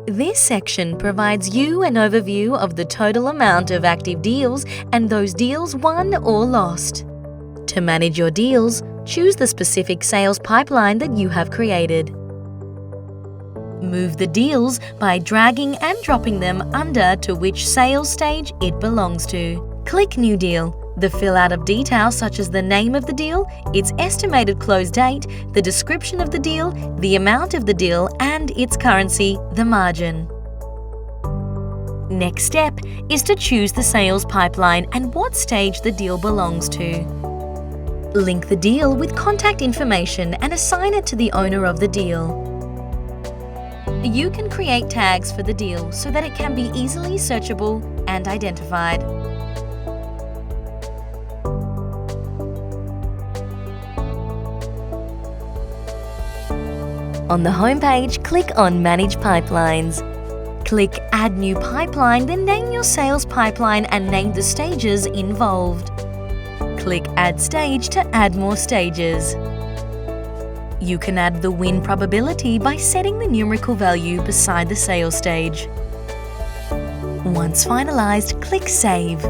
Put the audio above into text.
This section provides you an overview of the total amount of active deals and those deals won or lost. To manage your deals, choose the specific sales pipeline that you have created. Move the deals by dragging and dropping them under to which sales stage it belongs to. Click New Deal. The fill-out of details such as the name of the deal, its estimated close date, the description of the deal, the amount of the deal, and its currency, the margin. Next step is to choose the sales pipeline and what stage the deal belongs to. Link the deal with contact information and assign it to the owner of the deal. You can create tags for the deal so that it can be easily searchable and identified. On the home page, click on Manage Pipelines. Click Add New Pipeline, then name your sales pipeline and name the stages involved. Click Add Stage to add more stages. You can add the win probability by setting the numerical value beside the sales stage. Once finalized, click Save.